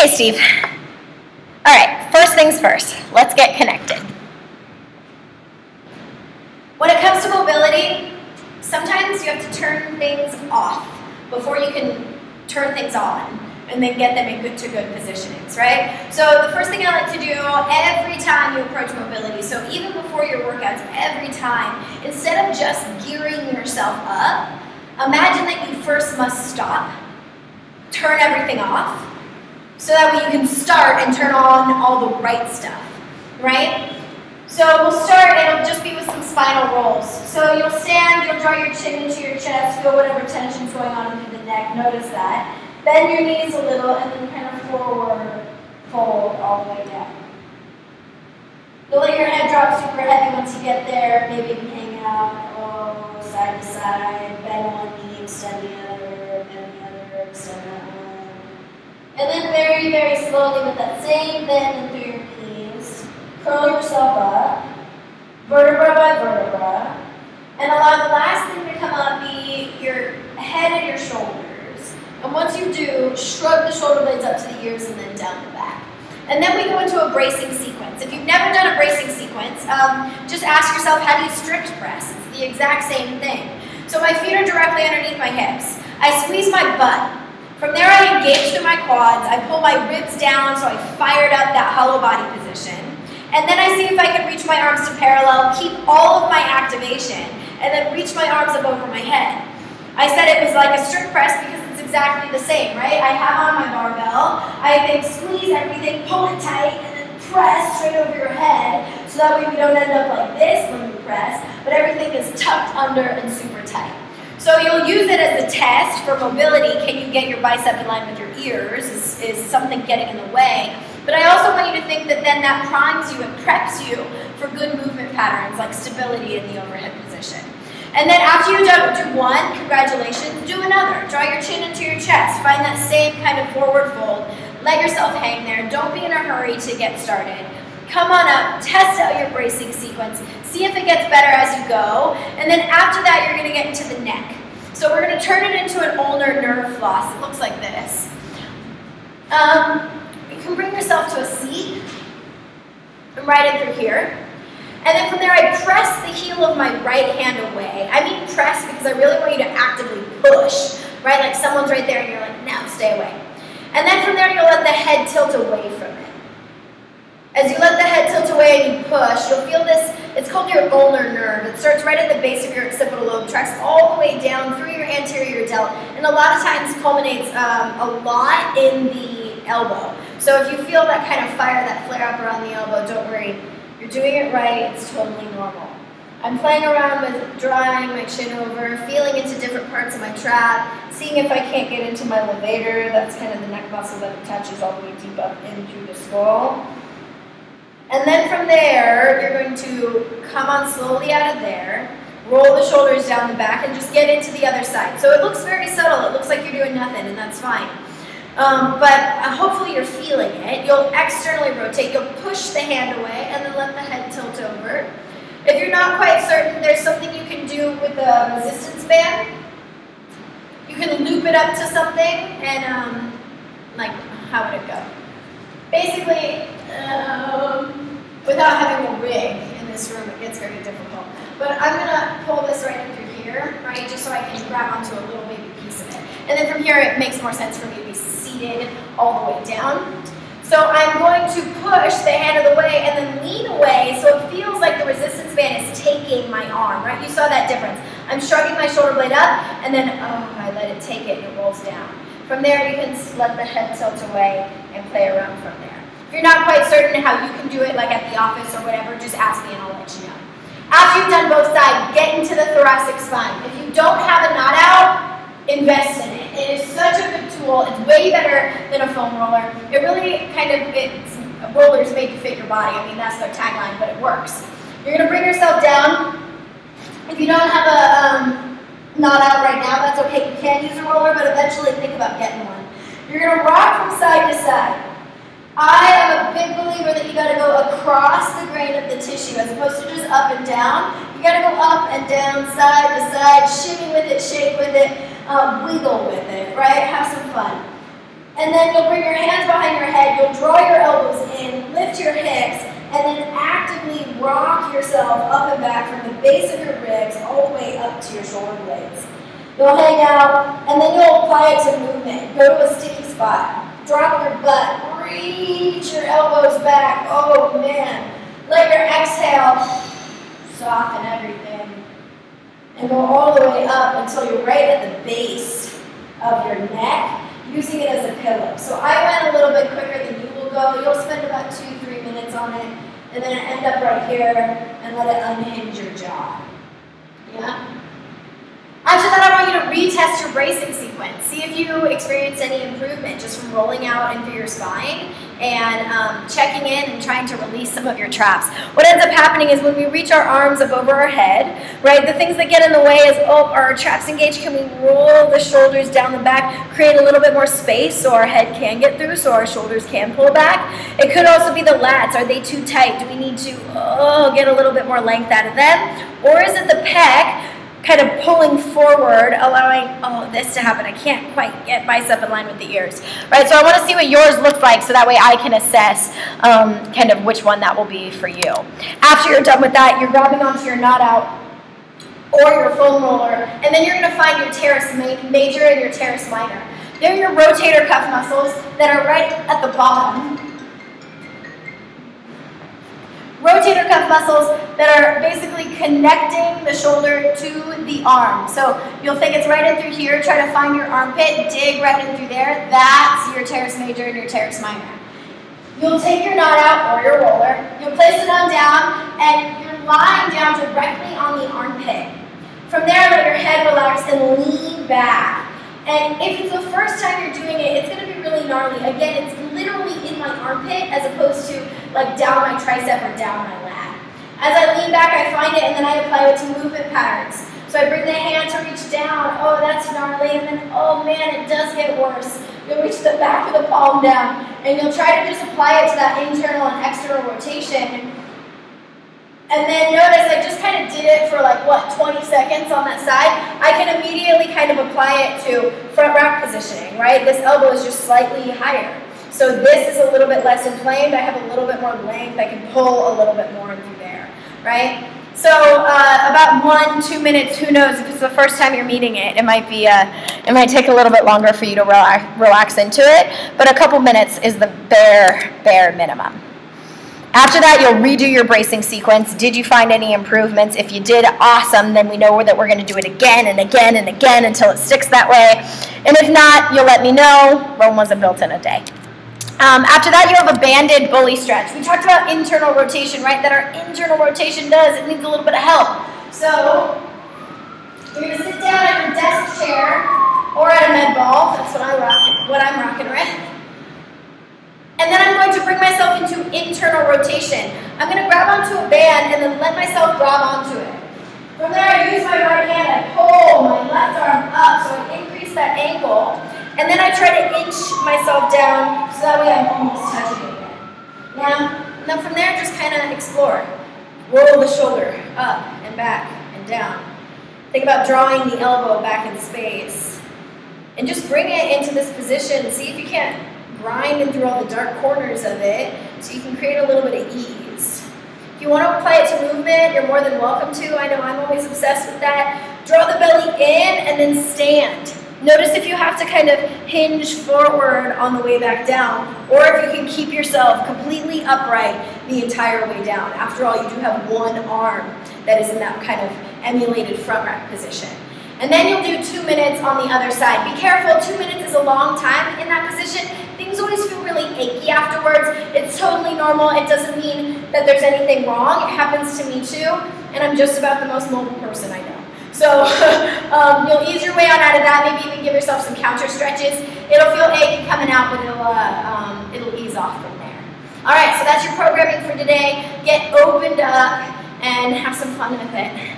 Okay, Steve. All right, first things first, let's get connected. When it comes to mobility, sometimes you have to turn things off before you can turn things on and then get them in good to good positionings, right? So the first thing I like to do every time you approach mobility, so even before your workouts, every time, instead of just gearing yourself up, imagine that you first must stop, turn everything off, so that way you can start and turn on all the right stuff, right? So we'll start, and it'll just be with some spinal rolls. So you'll stand, you'll draw your chin into your chest, feel whatever tension's going on into the neck, notice that. Bend your knees a little, and then kind of forward, fold all the way down. Don't let your head drop super heavy once you get there. Maybe you can hang out, side to side, bend one knee, extend the other, bend the other, extend that one. And then very, very slowly with that same bend through your knees, curl yourself up, vertebra by vertebra, and allow the last thing to come up be your head and your shoulders. And once you do, shrug the shoulder blades up to the ears and then down the back. And then we go into a bracing sequence. If you've never done a bracing sequence, just ask yourself, how do you strict press? It's the exact same thing. So my feet are directly underneath my hips. I squeeze my butt. From there I engage through my quads. I pull my ribs down so I fired up that hollow body position. And then I see if I can reach my arms to parallel, keep all of my activation, and then reach my arms up over my head. I said it was like a strict press because it's exactly the same, right? I have on my barbell, I think squeeze everything, pull it tight, and then press straight over your head, so that way we don't end up like this when we press, but everything is tucked under and super tight. So you'll use it as a test for mobility. Can you get your bicep in line with your ears? Is something getting in the way? But I also want you to think that then that primes you and preps you for good movement patterns like stability in the overhead position. And then after you do one, congratulations, do another. Draw your chin into your chest. Find that same kind of forward fold. Let yourself hang there. Don't be in a hurry to get started. Come on up, test out your bracing sequence. See if it gets better as you go. And then after that, you're going to get into the neck. So we're going to turn it into an ulnar nerve floss. It looks like this. You can bring yourself to a seat. I'm right in through here. And then from there, I press the heel of my right hand away. I mean press because I really want you to actively push, right? Like someone's right there and you're like, no, stay away. And then from there, you'll let the head tilt away from it. As you let the head tilt away and you push, you'll feel this, it's called your ulnar nerve. It starts right at the base of your occipital lobe, tracks all the way down through your anterior delt, and a lot of times culminates a lot in the elbow. So if you feel that kind of fire, that flare up around the elbow, don't worry. You're doing it right, it's totally normal. I'm playing around with drawing my chin over, feeling into different parts of my trap, seeing if I can't get into my levator. That's kind of the neck muscle that attaches all the way deep up into the skull. And then from there, you're going to come on slowly out of there, roll the shoulders down the back, and just get into the other side. So it looks very subtle. It looks like you're doing nothing, and that's fine. But hopefully you're feeling it. You'll externally rotate. You'll push the hand away, and then let the head tilt over. If you're not quite certain, there's something you can do with a resistance band. You can loop it up to something, and like, how would it go? Basically, without having a rig in this room, it gets very difficult. But I'm going to pull this right in through here, right, just so I can grab onto a little baby piece of it. And then from here, it makes more sense for me to be seated all the way down. So I'm going to push the hand of the way and then lean away so it feels like the resistance band is taking my arm, right? You saw that difference. I'm shrugging my shoulder blade up, and then, I let it take it and it rolls down. From there, you can let the head tilt away and play around from there. If you're not quite certain how you can do it, like at the office or whatever, just ask me and I'll let you know. After you've done both sides, get into the thoracic spine. If you don't have a knot out, invest in it. It is such a good tool. It's way better than a foam roller. It really rollers made to fit your body. I mean, that's their tagline, but it works. You're going to bring yourself down. If you don't have a knot out right now, that's okay. You can use a roller, but eventually think about getting one. You're going to rock from side to side. I am a big believer that you got to go across the grain of the tissue as opposed to just up and down. You got to go up and down, side to side, shimmy with it, shake with it, wiggle with it, right? Have some fun. And then you'll bring your hands behind your head, you'll draw your elbows in, lift your hips, and then actively rock yourself up and back from the base of your ribs all the way up to your shoulder blades. You'll hang out, and then you'll apply it to movement. Go to a sticky spot, drop your butt, reach your elbows back. Oh man. Let your exhale soften everything. And go all the way up until you're right at the base of your neck, using it as a pillow. So I went a little bit quicker than you will go. You'll spend about 2-3 minutes on it, and then end up right here and let it unhinge your jaw. Yeah? After that, I want you to retest your bracing sequence. See if you experience any improvement just from rolling out and through your spine and checking in and trying to release some of your traps. What ends up happening is when we reach our arms up over our head, right, the things that get in the way is, oh, are our traps engaged? Can we roll the shoulders down the back, create a little bit more space so our head can get through, so our shoulders can pull back? It could also be the lats. Are they too tight? Do we need to get a little bit more length out of them? Or is it the pec kind of pulling forward, allowing, this to happen? I can't quite get bicep in line with the ears, right? So I want to see what yours looks like so that way I can assess kind of which one that will be for you. After you're done with that, you're grabbing onto your knot out or your foam roller, and then you're going to find your teres major and your teres minor. They're your rotator cuff muscles that are right at the bottom. Rotator cuff muscles that are basically connecting the shoulder to the arm. So you'll think it's right in through here. Try to find your armpit, dig right in through there. That's your teres major and your teres minor. You'll take your knot out or your roller. You'll place it on down, and you're lying down directly on the armpit. From there, let your head relax and lean back. And if it's the first time you're doing it, it's going to be really gnarly. Again, it's literally in my armpit as opposed to like down my tricep or down my lat. As I lean back, I find it, and then I apply it to movement patterns. So I bring the hand to reach down. Oh, that's gnarly. And then, oh man, it does get worse. You'll reach the back of the palm down, and you'll try to just apply it to that internal and external rotation. And then notice I just kind of did it for like, 20 seconds on that side. I can immediately kind of apply it to front rack positioning, right? This elbow is just slightly higher. So this is a little bit less inflamed. I have a little bit more length. I can pull a little bit more through there, right? So about 1-2 minutes, who knows, if it's the first time you're meeting it, it might take a little bit longer for you to relax into it, but a couple minutes is the bare minimum. After that, you'll redo your bracing sequence. Did you find any improvements? If you did, awesome. Then we know that we're going to do it again and again and again until it sticks that way. And if not, you'll let me know. Rome wasn't built in a day. After that, you have a banded bully stretch. We talked about internal rotation, right? That our internal rotation does. It needs a little bit of help. So you're going to sit down at your desk chair or at a med ball. That's what I'm rocking with. And then I'm going to bring myself into internal rotation. I'm going to grab onto a band and then let myself grab onto it. From there, I use my right hand, I pull my left arm up so I increase that angle. And then I try to inch myself down so that way I'm almost touching it again. Now from there, just kind of explore. Roll the shoulder up and back and down. Think about drawing the elbow back in space. And just bring it into this position. See if you can't grind in through all the dark corners of it so you can create a little bit of ease. If you want to apply it to movement, you're more than welcome to. I know I'm always obsessed with that. Draw the belly in and then stand. Notice if you have to kind of hinge forward on the way back down, or if you can keep yourself completely upright the entire way down. After all, you do have one arm that is in that kind of emulated front rack position. And then you'll do 2 minutes on the other side. Be careful, 2 minutes is a long time in that position. Things always feel really achy afterwards. It's totally normal. It doesn't mean that there's anything wrong. It happens to me too, and I'm just about the most mobile person I know. So you'll ease your way on out of that. Maybe even give yourself some counter stretches. It'll feel achy coming out, but it'll ease off from there. All right, so that's your programming for today. Get opened up and have some fun with it.